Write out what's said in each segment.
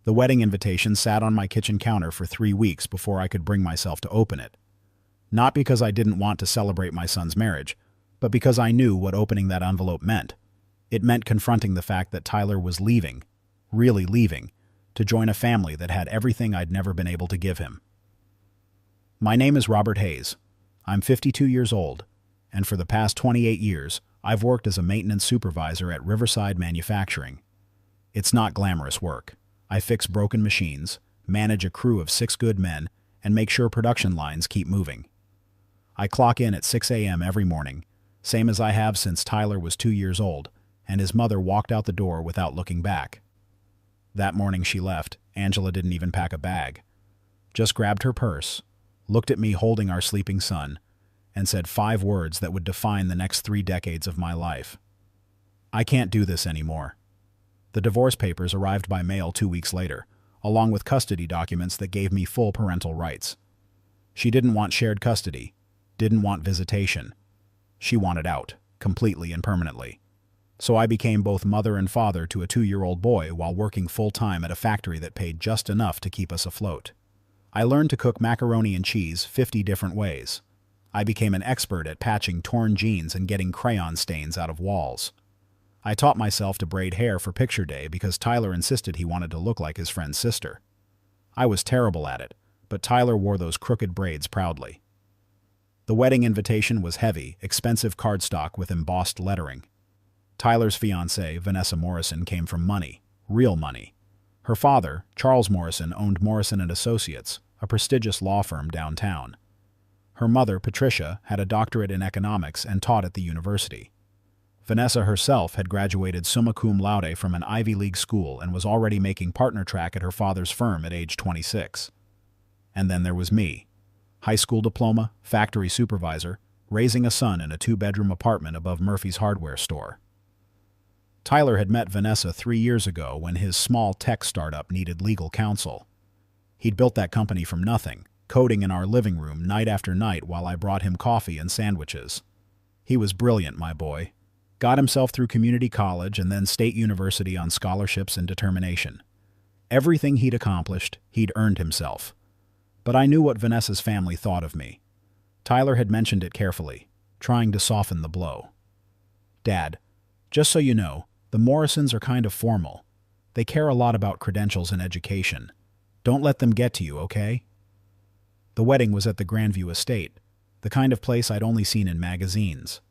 The wedding invitation sat on my kitchen counter for 3 weeks before I could bring myself to open it. Not because I didn't want to celebrate my son's marriage, but because I knew what opening that envelope meant. It meant confronting the fact that Tyler was leaving, really leaving, to join a family that had everything I'd never been able to give him. My name is Robert Hayes. I'm 52 years old, and for the past 28 years, I've worked as a maintenance supervisor at Riverside Manufacturing. It's not glamorous work. I fix broken machines, manage a crew of 6 good men, and make sure production lines keep moving. I clock in at 6 a.m. every morning, same as I have since Tyler was 2 years old, and his mother walked out the door without looking back. That morning she left, Angela didn't even pack a bag. Just grabbed her purse, looked at me holding our sleeping son, and said 5 words that would define the next 3 decades of my life. I can't do this anymore. The divorce papers arrived by mail 2 weeks later, along with custody documents that gave me full parental rights. She didn't want shared custody, didn't want visitation. She wanted out, completely and permanently. So I became both mother and father to a 2-year-old boy while working full-time at a factory that paid just enough to keep us afloat. I learned to cook macaroni and cheese 50 different ways. I became an expert at patching torn jeans and getting crayon stains out of walls. I taught myself to braid hair for picture day because Tyler insisted he wanted to look like his friend's sister. I was terrible at it, but Tyler wore those crooked braids proudly. The wedding invitation was heavy, expensive cardstock with embossed lettering. Tyler's fiancée, Vanessa Morrison, came from money, real money. Her father, Charles Morrison, owned Morrison & Associates, a prestigious law firm downtown. Her mother, Patricia, had a doctorate in economics and taught at the university. Vanessa herself had graduated summa cum laude from an Ivy League school and was already making partner track at her father's firm at age 26. And then there was me. High school diploma, factory supervisor, raising a son in a 2-bedroom apartment above Murphy's hardware store. Tyler had met Vanessa 3 years ago when his small tech startup needed legal counsel. He'd built that company from nothing, coding in our living room night after night while I brought him coffee and sandwiches. He was brilliant, my boy. Got himself through community college and then state university on scholarships and determination. Everything he'd accomplished, he'd earned himself. But I knew what Vanessa's family thought of me. Tyler had mentioned it carefully, trying to soften the blow. Dad, just so you know, the Morrisons are kind of formal. They care a lot about credentials and education. Don't let them get to you, okay? The wedding was at the Grandview Estate, the kind of place I'd only seen in magazines.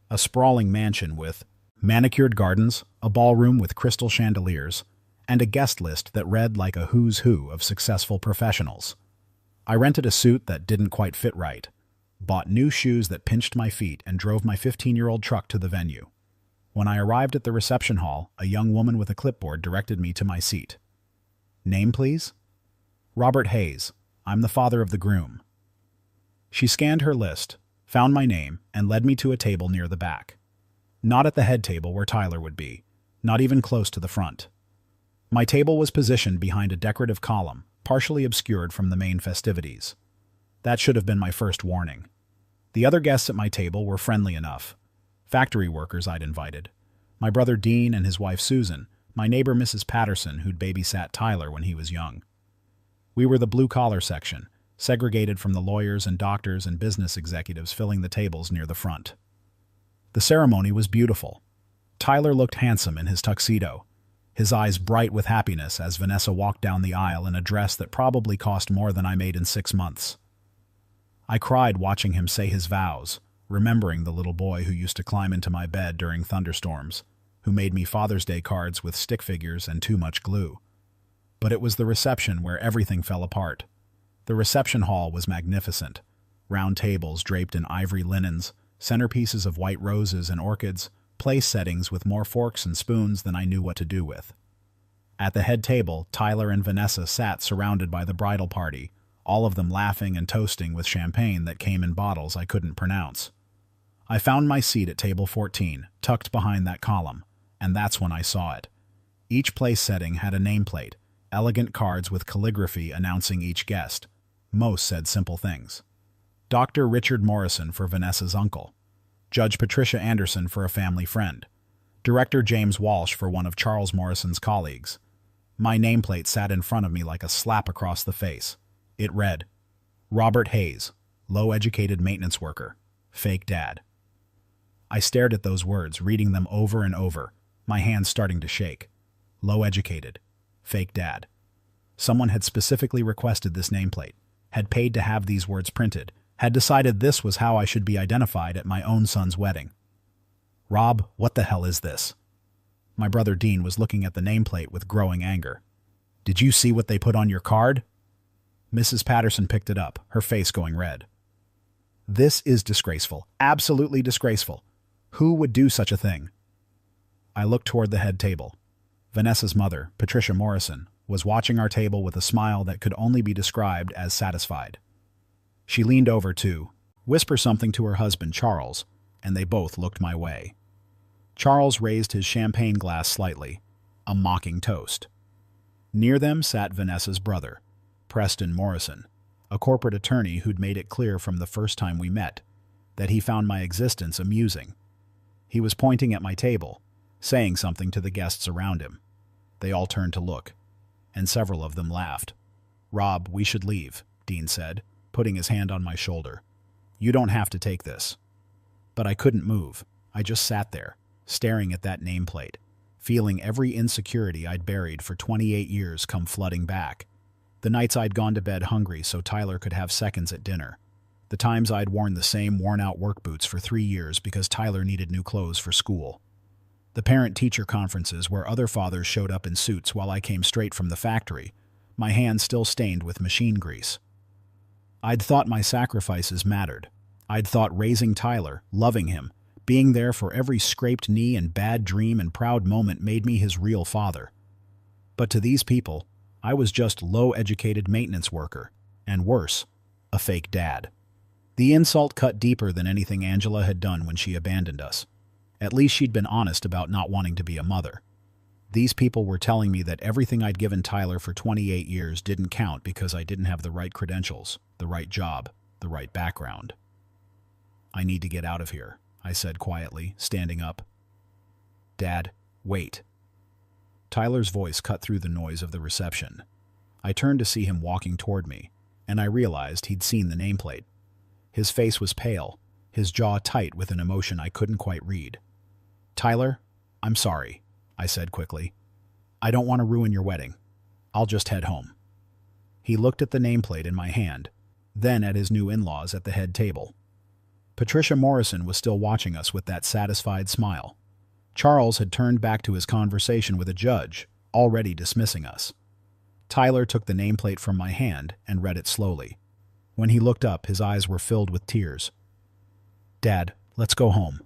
A sprawling mansion with manicured gardens, a ballroom with crystal chandeliers, and a guest list that read like a who's who of successful professionals. I rented a suit that didn't quite fit right, bought new shoes that pinched my feet, and drove my 15-year-old truck to the venue. When I arrived at the reception hall, a young woman with a clipboard directed me to my seat. Name, please? Robert Hayes. I'm the father of the groom. She scanned her list, found my name, and led me to a table near the back. Not at the head table where Tyler would be, not even close to the front. My table was positioned behind a decorative column, partially obscured from the main festivities. That should have been my first warning. The other guests at my table were friendly enough. Factory workers I'd invited. My brother Dean and his wife Susan, my neighbor Mrs. Patterson, who'd babysat Tyler when he was young. We were the blue-collar section, segregated from the lawyers and doctors and business executives filling the tables near the front. The ceremony was beautiful. Tyler looked handsome in his tuxedo, his eyes bright with happiness as Vanessa walked down the aisle in a dress that probably cost more than I made in 6 months. I cried watching him say his vows, remembering the little boy who used to climb into my bed during thunderstorms, who made me Father's Day cards with stick figures and too much glue. But it was the reception where everything fell apart. The reception hall was magnificent. Round tables draped in ivory linens, centerpieces of white roses and orchids, place settings with more forks and spoons than I knew what to do with. At the head table, Tyler and Vanessa sat surrounded by the bridal party, all of them laughing and toasting with champagne that came in bottles I couldn't pronounce. I found my seat at table 14, tucked behind that column, and that's when I saw it. Each place setting had a nameplate, elegant cards with calligraphy announcing each guest. Most said simple things. Dr. Richard Morrison for Vanessa's uncle. Judge Patricia Anderson for a family friend. Director James Walsh for one of Charles Morrison's colleagues. My nameplate sat in front of me like a slap across the face. It read, Robert Hayes, low-educated maintenance worker, fake dad. I stared at those words, reading them over and over, my hands starting to shake. Low-educated, fake dad. Someone had specifically requested this nameplate, had paid to have these words printed, had decided this was how I should be identified at my own son's wedding. Rob, what the hell is this? My brother Dean was looking at the nameplate with growing anger. Did you see what they put on your card? Mrs. Patterson picked it up, her face going red. This is disgraceful, absolutely disgraceful. Who would do such a thing? I looked toward the head table. Vanessa's mother, Patricia Morrison, was watching our table with a smile that could only be described as satisfied. She leaned over to whisper something to her husband, Charles, and they both looked my way. Charles raised his champagne glass slightly, a mocking toast. Near them sat Vanessa's brother, Preston Morrison, a corporate attorney who'd made it clear from the first time we met that he found my existence amusing. He was pointing at my table, saying something to the guests around him. They all turned to look, and several of them laughed. Rob, we should leave, Dean said, putting his hand on my shoulder. You don't have to take this. But I couldn't move. I just sat there, staring at that nameplate, feeling every insecurity I'd buried for 28 years come flooding back. The nights I'd gone to bed hungry so Tyler could have seconds at dinner. The times I'd worn the same worn-out work boots for 3 years because Tyler needed new clothes for school. The parent-teacher conferences where other fathers showed up in suits while I came straight from the factory, my hands still stained with machine grease. I'd thought my sacrifices mattered. I'd thought raising Tyler, loving him, being there for every scraped knee and bad dream and proud moment made me his real father. But to these people, I was just low-educated maintenance worker, and worse, a fake dad. The insult cut deeper than anything Angela had done when she abandoned us. At least she'd been honest about not wanting to be a mother. These people were telling me that everything I'd given Tyler for 28 years didn't count because I didn't have the right credentials, the right job, the right background. I need to get out of here, I said quietly, standing up. Dad, wait. Tyler's voice cut through the noise of the reception. I turned to see him walking toward me, and I realized he'd seen the nameplate. His face was pale, his jaw tight with an emotion I couldn't quite read. Tyler, I'm sorry, I said quickly. I don't want to ruin your wedding. I'll just head home. He looked at the nameplate in my hand, then at his new in-laws at the head table. Patricia Morrison was still watching us with that satisfied smile. Charles had turned back to his conversation with a judge, already dismissing us. Tyler took the nameplate from my hand and read it slowly. When he looked up, his eyes were filled with tears. Dad, let's go home.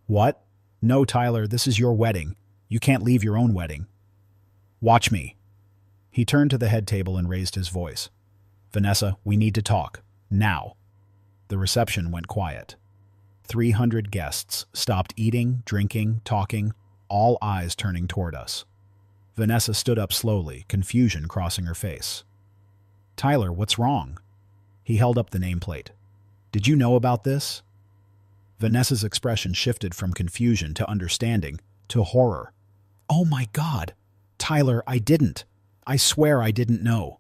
What? No, Tyler, this is your wedding. You can't leave your own wedding. Watch me. He turned to the head table and raised his voice. Vanessa, we need to talk. Now. The reception went quiet. 300 guests stopped eating, drinking, talking, all eyes turning toward us. Vanessa stood up slowly, confusion crossing her face. Tyler, what's wrong? He held up the nameplate. Did you know about this? Vanessa's expression shifted from confusion to understanding to horror. Oh my God! Tyler, I didn't. I swear I didn't know.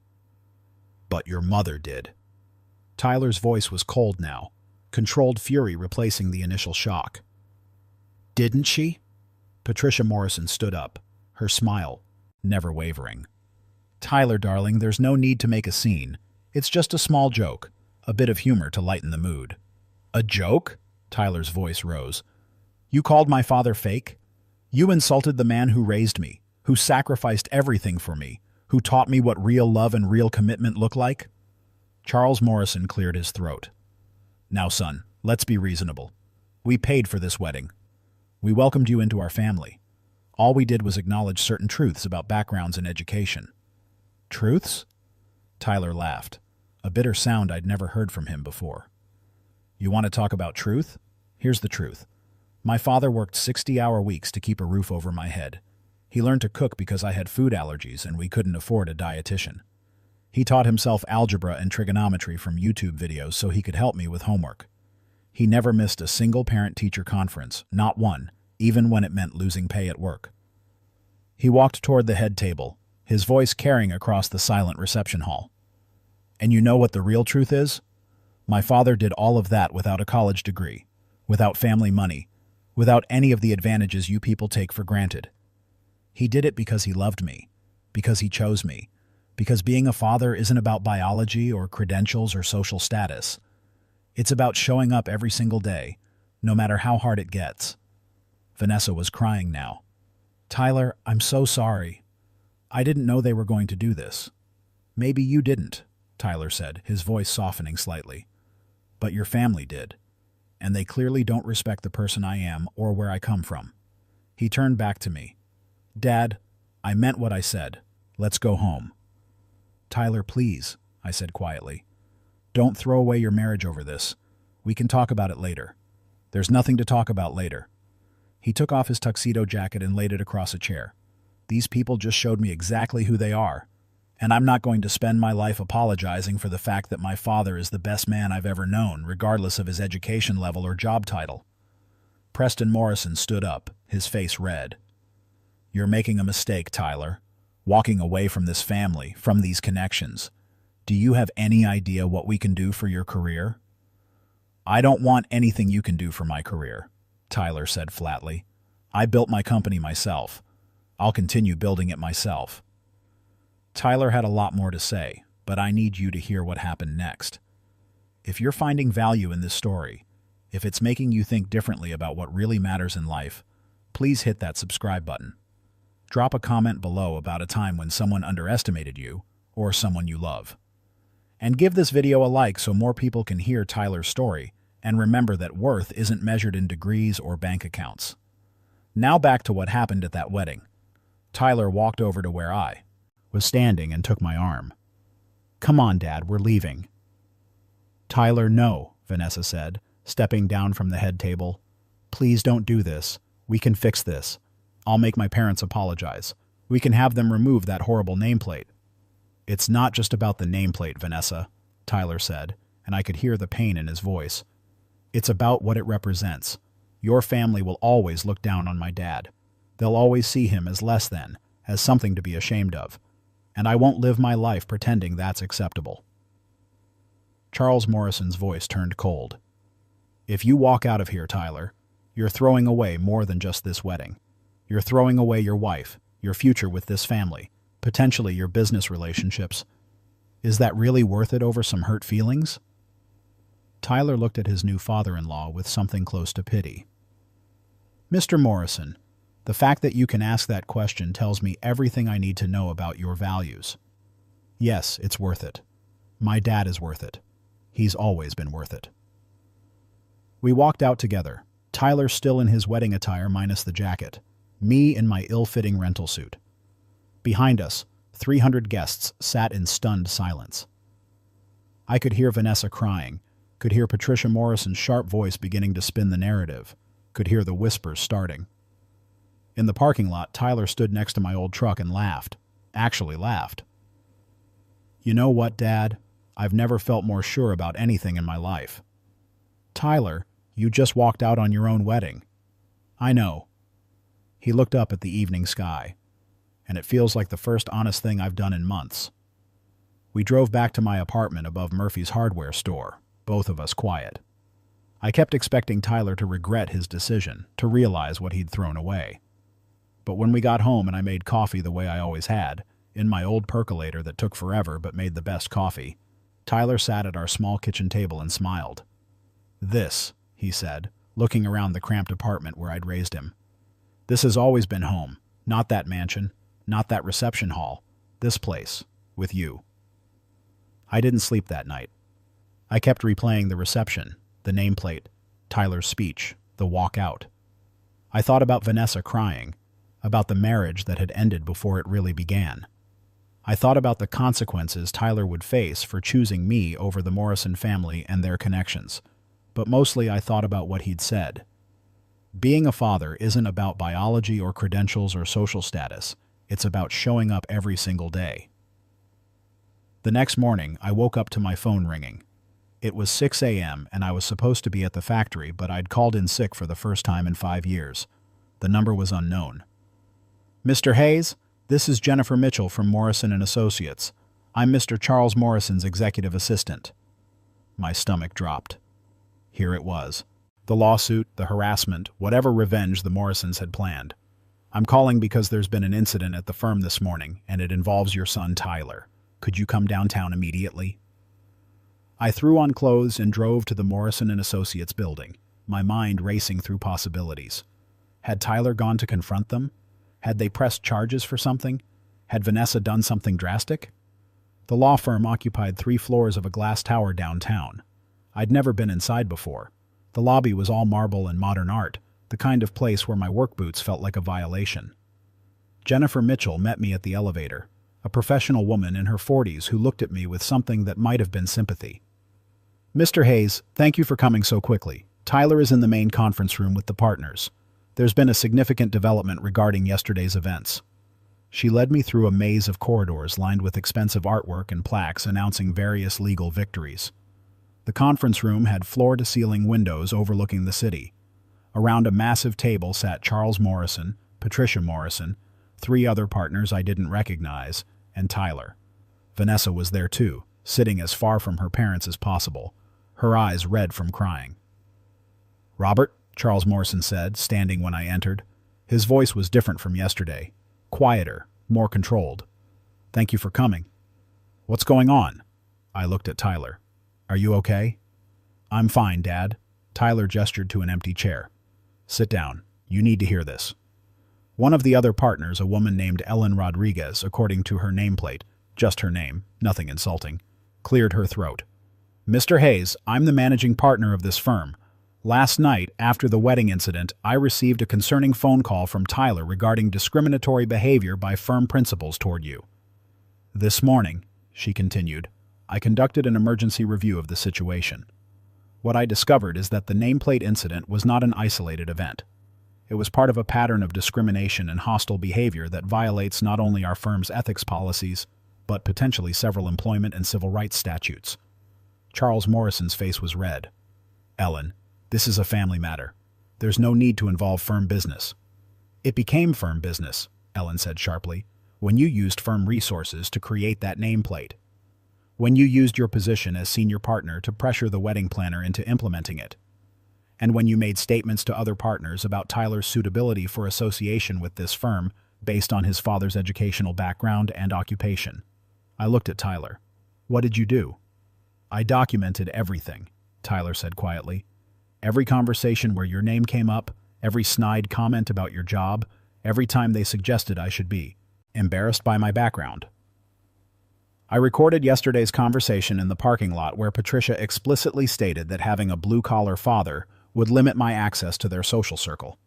But your mother did. Tyler's voice was cold now, controlled fury replacing the initial shock. Didn't she? Patricia Morrison stood up, her smile never wavering. Tyler, darling, there's no need to make a scene. It's just a small joke, a bit of humor to lighten the mood. A joke? Tyler's voice rose. You called my father fake? You insulted the man who raised me, who sacrificed everything for me, who taught me what real love and real commitment look like? Charles Morrison cleared his throat. Now, son, let's be reasonable. We paid for this wedding. We welcomed you into our family. All we did was acknowledge certain truths about backgrounds and education. Truths? Tyler laughed, a bitter sound I'd never heard from him before. You want to talk about truth? Here's the truth. My father worked 60-hour weeks to keep a roof over my head. He learned to cook because I had food allergies and we couldn't afford a dietitian. He taught himself algebra and trigonometry from YouTube videos so he could help me with homework. He never missed a single parent-teacher conference, not one, even when it meant losing pay at work. He walked toward the head table, his voice carrying across the silent reception hall. And you know what the real truth is? My father did all of that without a college degree, without family money, without any of the advantages you people take for granted. He did it because he loved me, because he chose me, because being a father isn't about biology or credentials or social status. It's about showing up every single day, no matter how hard it gets. Vanessa was crying now. Tyler, I'm so sorry. I didn't know they were going to do this. Maybe you didn't, Tyler said, his voice softening slightly. But your family did, and they clearly don't respect the person I am or where I come from. He turned back to me. Dad, I meant what I said. Let's go home. Tyler, please, I said quietly. Don't throw away your marriage over this. We can talk about it later. There's nothing to talk about later. He took off his tuxedo jacket and laid it across a chair. These people just showed me exactly who they are, and I'm not going to spend my life apologizing for the fact that my father is the best man I've ever known, regardless of his education level or job title. Preston Morrison stood up, his face red. You're making a mistake, Tyler. Walking away from this family, from these connections. Do you have any idea what we can do for your career? I don't want anything you can do for my career, Tyler said flatly. I built my company myself. I'll continue building it myself. Tyler had a lot more to say, but I need you to hear what happened next. If you're finding value in this story, if it's making you think differently about what really matters in life, please hit that subscribe button. Drop a comment below about a time when someone underestimated you or someone you love. And give this video a like so more people can hear Tyler's story and remember that worth isn't measured in degrees or bank accounts. Now back to what happened at that wedding. Tyler walked over to where I was standing and took my arm. Come on, Dad, we're leaving. Tyler, no, Vanessa said, stepping down from the head table. Please don't do this. We can fix this. I'll make my parents apologize. We can have them remove that horrible nameplate. It's not just about the nameplate, Vanessa, Tyler said, and I could hear the pain in his voice. It's about what it represents. Your family will always look down on my dad. They'll always see him as less than, as something to be ashamed of. And I won't live my life pretending that's acceptable. Charles Morrison's voice turned cold. If you walk out of here, Tyler, you're throwing away more than just this wedding. You're throwing away your wife, your future with this family, potentially your business relationships. Is that really worth it over some hurt feelings? Tyler looked at his new father-in-law with something close to pity. Mr. Morrison, the fact that you can ask that question tells me everything I need to know about your values. Yes, it's worth it. My dad is worth it. He's always been worth it. We walked out together, Tyler still in his wedding attire minus the jacket, me in my ill-fitting rental suit. Behind us, 300 guests sat in stunned silence. I could hear Vanessa crying, could hear Patricia Morrison's sharp voice beginning to spin the narrative, could hear the whispers starting. In the parking lot, Tyler stood next to my old truck and laughed. Actually laughed. You know what, Dad? I've never felt more sure about anything in my life. Tyler, you just walked out on your own wedding. I know. He looked up at the evening sky, and it feels like the first honest thing I've done in months. We drove back to my apartment above Murphy's hardware store, both of us quiet. I kept expecting Tyler to regret his decision, to realize what he'd thrown away. But when we got home and I made coffee the way I always had, in my old percolator that took forever but made the best coffee, Tyler sat at our small kitchen table and smiled. This, he said, looking around the cramped apartment where I'd raised him. This has always been home, not that mansion, not that reception hall, this place, with you. I didn't sleep that night. I kept replaying the reception, the nameplate, Tyler's speech, the walk out. I thought about Vanessa crying, about the marriage that had ended before it really began. I thought about the consequences Tyler would face for choosing me over the Morrison family and their connections, but mostly I thought about what he'd said. Being a father isn't about biology or credentials or social status. It's about showing up every single day. The next morning, I woke up to my phone ringing. It was 6 a.m. and I was supposed to be at the factory, but I'd called in sick for the first time in 5 years. The number was unknown. Mr. Hayes, This is Jennifer Mitchell from Morrison & Associates. I'm Mr. Charles Morrison's executive assistant. My stomach dropped. Here it was. The lawsuit, the harassment, whatever revenge the Morrisons had planned. I'm calling because there's been an incident at the firm this morning, and it involves your son Tyler. Could you come downtown immediately? I threw on clothes and drove to the Morrison & Associates building, my mind racing through possibilities. Had Tyler gone to confront them? Had they pressed charges for something? Had Vanessa done something drastic? The law firm occupied 3 floors of a glass tower downtown. I'd never been inside before. The lobby was all marble and modern art, the kind of place where my work boots felt like a violation. Jennifer Mitchell met me at the elevator, a professional woman in her 40s who looked at me with something that might have been sympathy. Mr. Hayes, thank you for coming so quickly. Tyler is in the main conference room with the partners. There's been a significant development regarding yesterday's events. She led me through a maze of corridors lined with expensive artwork and plaques announcing various legal victories. The conference room had floor-to-ceiling windows overlooking the city. Around a massive table sat Charles Morrison, Patricia Morrison, 3 other partners I didn't recognize, and Tyler. Vanessa was there too, sitting as far from her parents as possible, her eyes red from crying. "Robert," Charles Morrison said, standing when I entered. His voice was different from yesterday. Quieter, more controlled. "Thank you for coming." "What's going on?" I looked at Tyler. "Are you okay?" "I'm fine, Dad." Tyler gestured to an empty chair. "Sit down. You need to hear this." One of the other partners, a woman named Ellen Rodriguez, according to her nameplate, just her name, nothing insulting, cleared her throat. "Mr. Hayes, I'm the managing partner of this firm. Last night, after the wedding incident, I received a concerning phone call from Tyler regarding discriminatory behavior by firm principals toward you. This morning," she continued, "I conducted an emergency review of the situation. What I discovered is that the nameplate incident was not an isolated event. It was part of a pattern of discrimination and hostile behavior that violates not only our firm's ethics policies, but potentially several employment and civil rights statutes." Charles Morrison's face was red. "Ellen, this is a family matter. There's no need to involve firm business." "It became firm business," Ellen said sharply, "when you used firm resources to create that nameplate. When you used your position as senior partner to pressure the wedding planner into implementing it. And when you made statements to other partners about Tyler's suitability for association with this firm based on his father's educational background and occupation." I looked at Tyler. "What did you do?" "I documented everything," Tyler said quietly. "Every conversation where your name came up, every snide comment about your job, every time they suggested I should be embarrassed by my background. I recorded yesterday's conversation in the parking lot where Patricia explicitly stated that having a blue-collar father would limit my access to their social circle."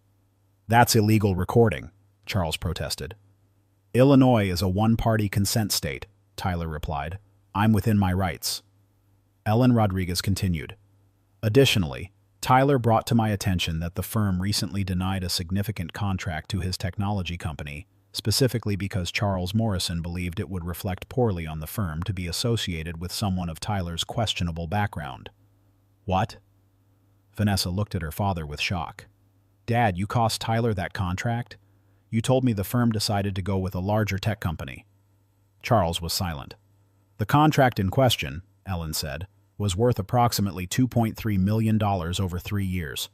"That's illegal recording," Charles protested. "Illinois is a one-party consent state," Tyler replied. "I'm within my rights." Ellen Rodriguez continued. "Additionally, Tyler brought to my attention that the firm recently denied a significant contract to his technology company, specifically because Charles Morrison believed it would reflect poorly on the firm to be associated with someone of Tyler's questionable background." "What?" Vanessa looked at her father with shock. "Dad, you cost Tyler that contract? You told me the firm decided to go with a larger tech company." Charles was silent. "The contract in question," Ellen said, "was worth approximately $2.3 million over 3 years.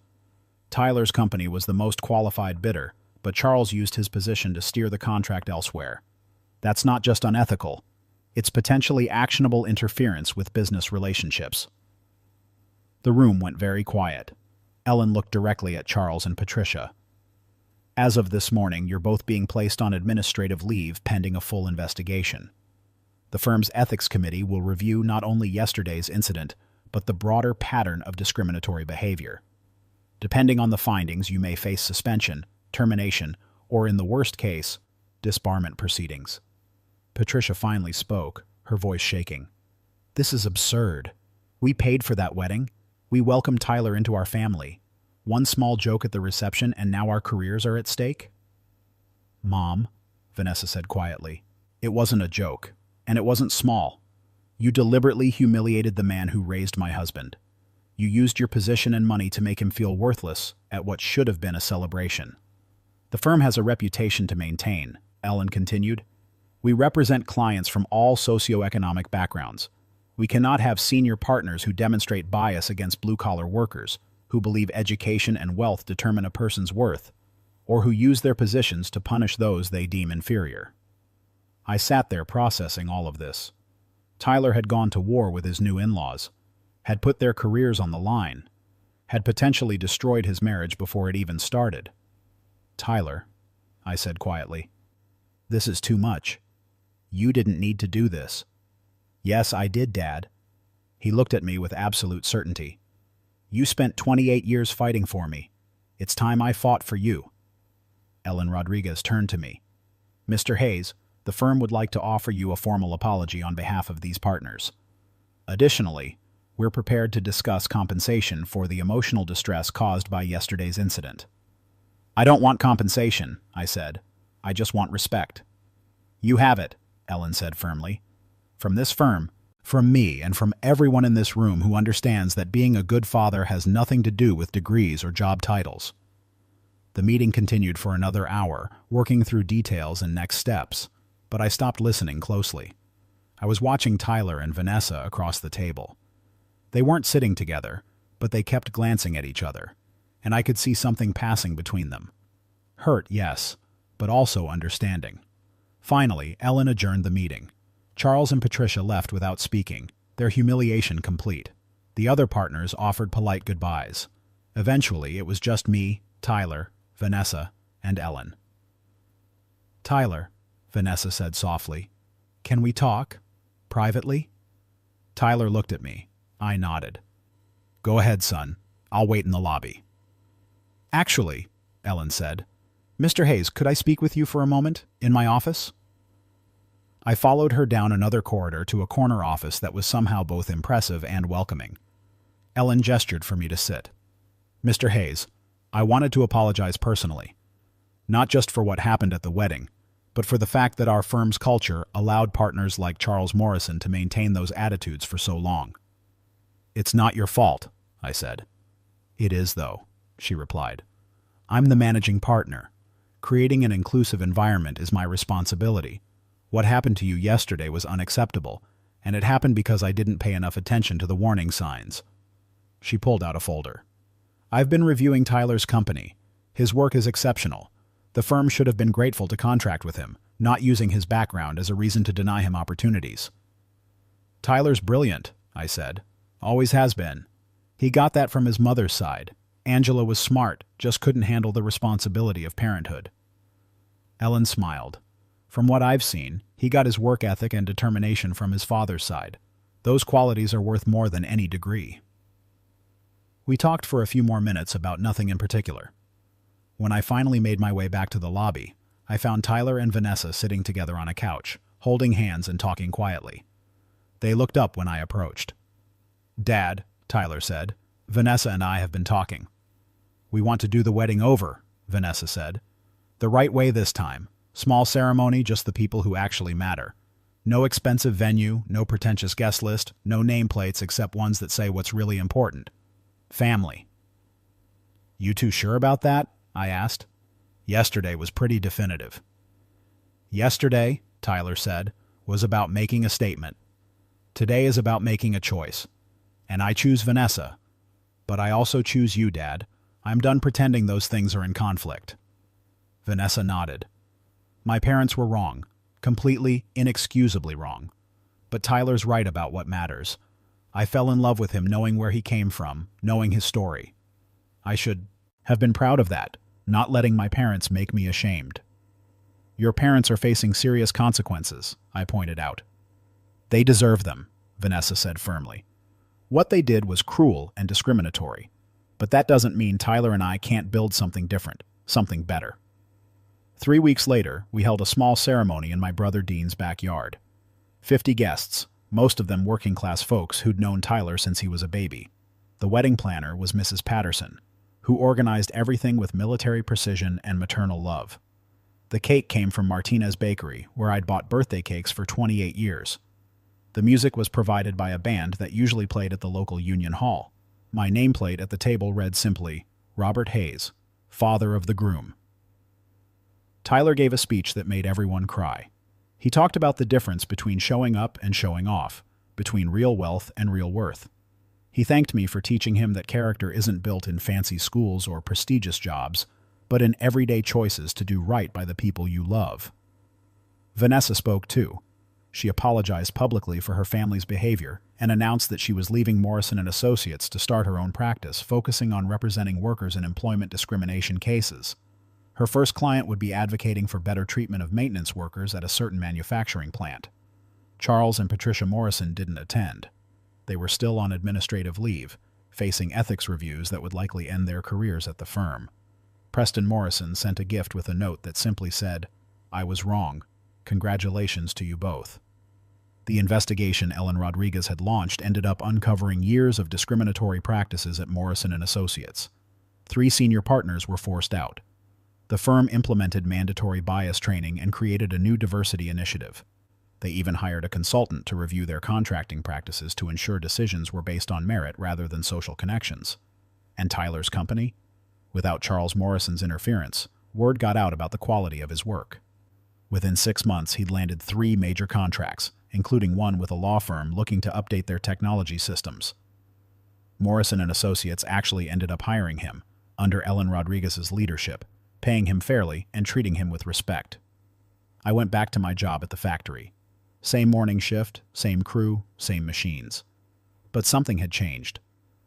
Tyler's company was the most qualified bidder, but Charles used his position to steer the contract elsewhere. That's not just unethical. It's potentially actionable interference with business relationships." The room went very quiet. Ellen looked directly at Charles and Patricia. "As of this morning, you're both being placed on administrative leave pending a full investigation. The firm's ethics committee will review not only yesterday's incident, but the broader pattern of discriminatory behavior. Depending on the findings, you may face suspension, termination, or in the worst case, disbarment proceedings." Patricia finally spoke, her voice shaking. "This is absurd. We paid for that wedding. We welcomed Tyler into our family. One small joke at the reception and now our careers are at stake?" "Mom," Vanessa said quietly, "it wasn't a joke. And it wasn't small. You deliberately humiliated the man who raised my husband. You used your position and money to make him feel worthless at what should have been a celebration. The firm has a reputation to maintain, Ellen continued. We represent clients from all socioeconomic backgrounds. We cannot have senior partners who demonstrate bias against blue-collar workers, who believe education and wealth determine a person's worth, or who use their positions to punish those they deem inferior. I sat there processing all of this. Tyler had gone to war with his new in-laws, had put their careers on the line, had potentially destroyed his marriage before it even started. Tyler, I said quietly, this is too much. You didn't need to do this. Yes, I did, Dad. He looked at me with absolute certainty. You spent 28 years fighting for me. It's time I fought for you. Ellen Rodriguez turned to me. Mr. Hayes, the firm would like to offer you a formal apology on behalf of these partners. Additionally, we're prepared to discuss compensation for the emotional distress caused by yesterday's incident. I don't want compensation, I said. I just want respect. You have it, Ellen said firmly. From this firm, from me, and from everyone in this room who understands that being a good father has nothing to do with degrees or job titles. The meeting continued for another hour, working through details and next steps, but I stopped listening closely. I was watching Tyler and Vanessa across the table. They weren't sitting together, but they kept glancing at each other, and I could see something passing between them. Hurt, yes, but also understanding. Finally, Ellen adjourned the meeting. Charles and Patricia left without speaking, their humiliation complete. The other partners offered polite goodbyes. Eventually, it was just me, Tyler, Vanessa, and Ellen. Tyler, Vanessa said softly, can we talk? Privately? Tyler looked at me. I nodded. Go ahead, son. I'll wait in the lobby. Actually, Ellen said, Mr. Hayes, could I speak with you for a moment, in my office? I followed her down another corridor to a corner office that was somehow both impressive and welcoming. Ellen gestured for me to sit. Mr. Hayes, I wanted to apologize personally, not just for what happened at the wedding, but for the fact that our firm's culture allowed partners like Charles Morrison to maintain those attitudes for so long. It's not your fault, I said. It is, though, she replied. I'm the managing partner. Creating an inclusive environment is my responsibility. What happened to you yesterday was unacceptable, and it happened because I didn't pay enough attention to the warning signs. She pulled out a folder. I've been reviewing Tyler's company. His work is exceptional. The firm should have been grateful to contract with him, not using his background as a reason to deny him opportunities. Tyler's brilliant, I said. Always has been. He got that from his mother's side. Angela was smart, just couldn't handle the responsibility of parenthood. Ellen smiled. From what I've seen, he got his work ethic and determination from his father's side. Those qualities are worth more than any degree. We talked for a few more minutes about nothing in particular. When I finally made my way back to the lobby, I found Tyler and Vanessa sitting together on a couch, holding hands and talking quietly. They looked up when I approached. Dad, Tyler said, Vanessa and I have been talking. We want to do the wedding over, Vanessa said. The right way this time. Small ceremony, just the people who actually matter. No expensive venue, no pretentious guest list, no nameplates except ones that say what's really important. Family. You two sure about that? I asked. Yesterday was pretty definitive. Yesterday, Tyler said, was about making a statement. Today is about making a choice. And I choose Vanessa. But I also choose you, Dad. I'm done pretending those things are in conflict. Vanessa nodded. My parents were wrong. Completely, inexcusably wrong. But Tyler's right about what matters. I fell in love with him knowing where he came from, knowing his story. I should have been proud of that, not letting my parents make me ashamed. Your parents are facing serious consequences, I pointed out. They deserve them, Vanessa said firmly. What they did was cruel and discriminatory, but that doesn't mean Tyler and I can't build something different, something better. 3 weeks later, we held a small ceremony in my brother Dean's backyard. 50 guests, most of them working-class folks who'd known Tyler since he was a baby. The wedding planner was Mrs. Patterson, who organized everything with military precision and maternal love. The cake came from Martinez Bakery, where I'd bought birthday cakes for 28 years. The music was provided by a band that usually played at the local Union Hall. My nameplate at the table read simply, Robert Hayes, father of the groom. Tyler gave a speech that made everyone cry. He talked about the difference between showing up and showing off, between real wealth and real worth. He thanked me for teaching him that character isn't built in fancy schools or prestigious jobs, but in everyday choices to do right by the people you love. Vanessa spoke too. She apologized publicly for her family's behavior and announced that she was leaving Morrison & Associates to start her own practice, focusing on representing workers in employment discrimination cases. Her first client would be advocating for better treatment of maintenance workers at a certain manufacturing plant. Charles and Patricia Morrison didn't attend. They were still on administrative leave, facing ethics reviews that would likely end their careers at the firm. Preston Morrison sent a gift with a note that simply said, "I was wrong. Congratulations to you both." The investigation Ellen Rodriguez had launched ended up uncovering years of discriminatory practices at Morrison & Associates. 3 senior partners were forced out. The firm implemented mandatory bias training and created a new diversity initiative. They even hired a consultant to review their contracting practices to ensure decisions were based on merit rather than social connections. And Tyler's company? Without Charles Morrison's interference, word got out about the quality of his work. Within 6 months, he'd landed 3 major contracts, including one with a law firm looking to update their technology systems. Morrison & Associates actually ended up hiring him, under Ellen Rodriguez's leadership, paying him fairly and treating him with respect. I went back to my job at the factory. Same morning shift, same crew, same machines. But something had changed.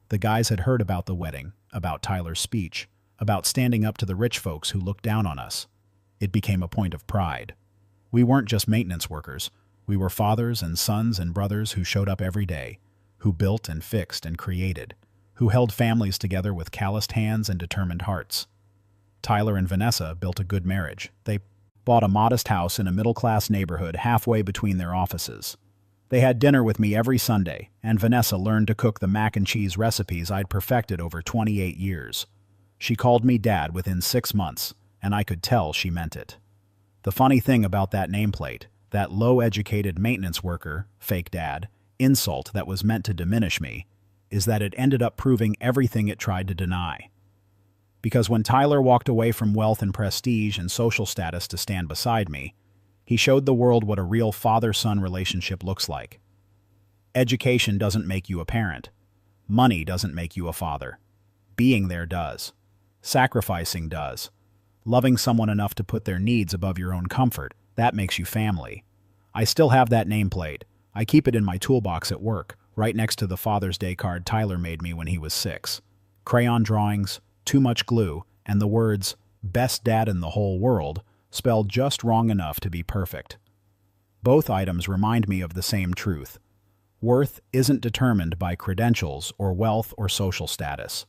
The guys had heard about the wedding, about Tyler's speech, about standing up to the rich folks who looked down on us. It became a point of pride. We weren't just maintenance workers. We were fathers and sons and brothers who showed up every day, who built and fixed and created, who held families together with calloused hands and determined hearts. Tyler and Vanessa built a good marriage. They bought a modest house in a middle-class neighborhood halfway between their offices. They had dinner with me every Sunday, and Vanessa learned to cook the mac and cheese recipes I'd perfected over 28 years. She called me Dad within 6 months, and I could tell she meant it. The funny thing about that nameplate, that low-educated maintenance worker, fake dad, insult that was meant to diminish me, is that it ended up proving everything it tried to deny. Because when Tyler walked away from wealth and prestige and social status to stand beside me, he showed the world what a real father-son relationship looks like. Education doesn't make you a parent. Money doesn't make you a father. Being there does. Sacrificing does. Loving someone enough to put their needs above your own comfort, that makes you family. I still have that nameplate. I keep it in my toolbox at work, right next to the Father's Day card Tyler made me when he was 6. Crayon drawings, too much glue, and the words, "Best Dad in the Whole World," spelled just wrong enough to be perfect. Both items remind me of the same truth. Worth isn't determined by credentials or wealth or social status.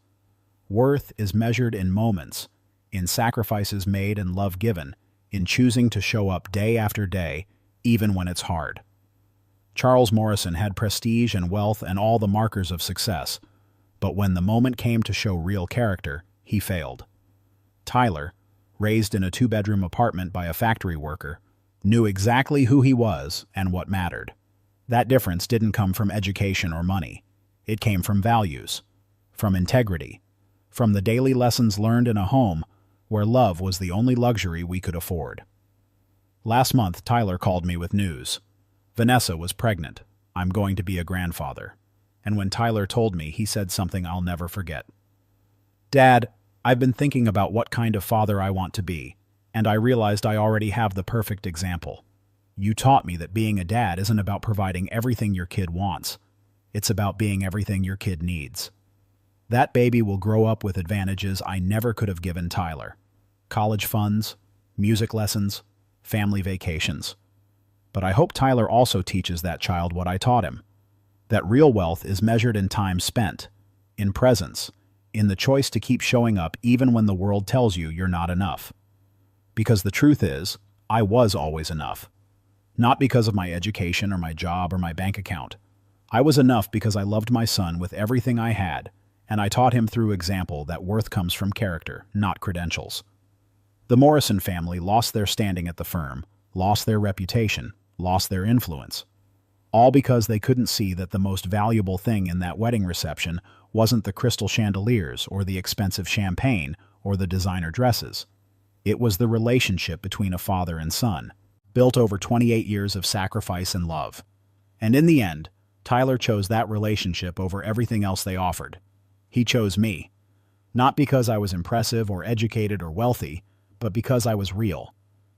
Worth is measured in moments, in sacrifices made and love given, in choosing to show up day after day, even when it's hard. Charles Morrison had prestige and wealth and all the markers of success, but when the moment came to show real character, he failed. Tyler, raised in a 2-bedroom apartment by a factory worker, knew exactly who he was and what mattered. That difference didn't come from education or money. It came from values, from integrity, from the daily lessons learned in a home where love was the only luxury we could afford. Last month, Tyler called me with news. Vanessa was pregnant. I'm going to be a grandfather. And when Tyler told me, he said something I'll never forget. "Dad, I've been thinking about what kind of father I want to be, and I realized I already have the perfect example. You taught me that being a dad isn't about providing everything your kid wants. It's about being everything your kid needs. That baby will grow up with advantages I never could have given Tyler. College funds, music lessons, family vacations. But I hope Tyler also teaches that child what I taught him. That real wealth is measured in time spent, in presence, in the choice to keep showing up even when the world tells you you're not enough. Because the truth is, I was always enough. Not because of my education or my job or my bank account. I was enough because I loved my son with everything I had, and I taught him through example that worth comes from character, not credentials. The Morrison family lost their standing at the firm, lost their reputation, lost their influence. All because they couldn't see that the most valuable thing in that wedding reception wasn't the crystal chandeliers or the expensive champagne or the designer dresses. It was the relationship between a father and son, built over 28 years of sacrifice and love. And in the end, Tyler chose that relationship over everything else they offered. He chose me. Not because I was impressive or educated or wealthy, but because I was real.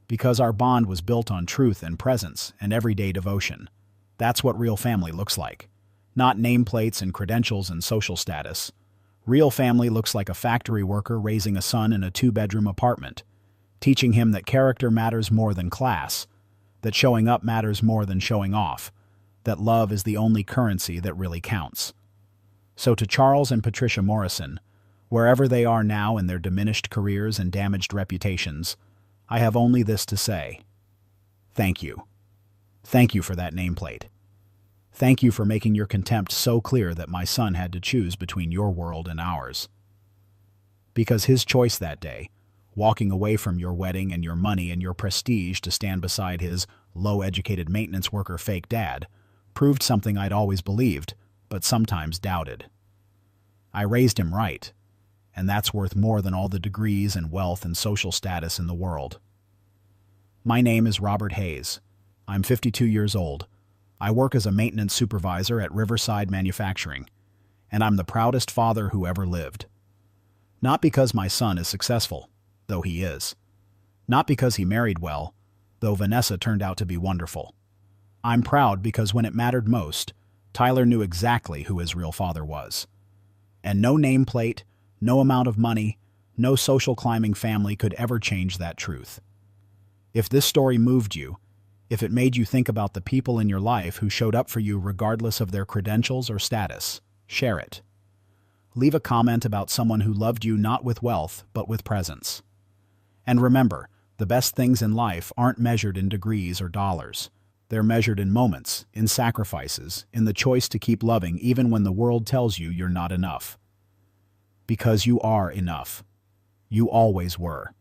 Because our bond was built on truth and presence and everyday devotion. That's what real family looks like. Not nameplates and credentials and social status. Real family looks like a factory worker raising a son in a 2-bedroom apartment, teaching him that character matters more than class, that showing up matters more than showing off, that love is the only currency that really counts. So to Charles and Patricia Morrison, wherever they are now in their diminished careers and damaged reputations, I have only this to say. Thank you. Thank you for that nameplate. Thank you for making your contempt so clear that my son had to choose between your world and ours. Because his choice that day, walking away from your wedding and your money and your prestige to stand beside his low-educated maintenance worker fake dad, proved something I'd always believed, but sometimes doubted. I raised him right, and that's worth more than all the degrees and wealth and social status in the world. My name is Robert Hayes. I'm 52 years old. I work as a maintenance supervisor at Riverside Manufacturing, and I'm the proudest father who ever lived. Not because my son is successful, though he is. Not because he married well, though Vanessa turned out to be wonderful. I'm proud because when it mattered most, Tyler knew exactly who his real father was. And no nameplate, no amount of money, no social climbing family could ever change that truth. If this story moved you, if it made you think about the people in your life who showed up for you regardless of their credentials or status, share it. Leave a comment about someone who loved you not with wealth, but with presence. And remember, the best things in life aren't measured in degrees or dollars. They're measured in moments, in sacrifices, in the choice to keep loving even when the world tells you you're not enough. Because you are enough. You always were.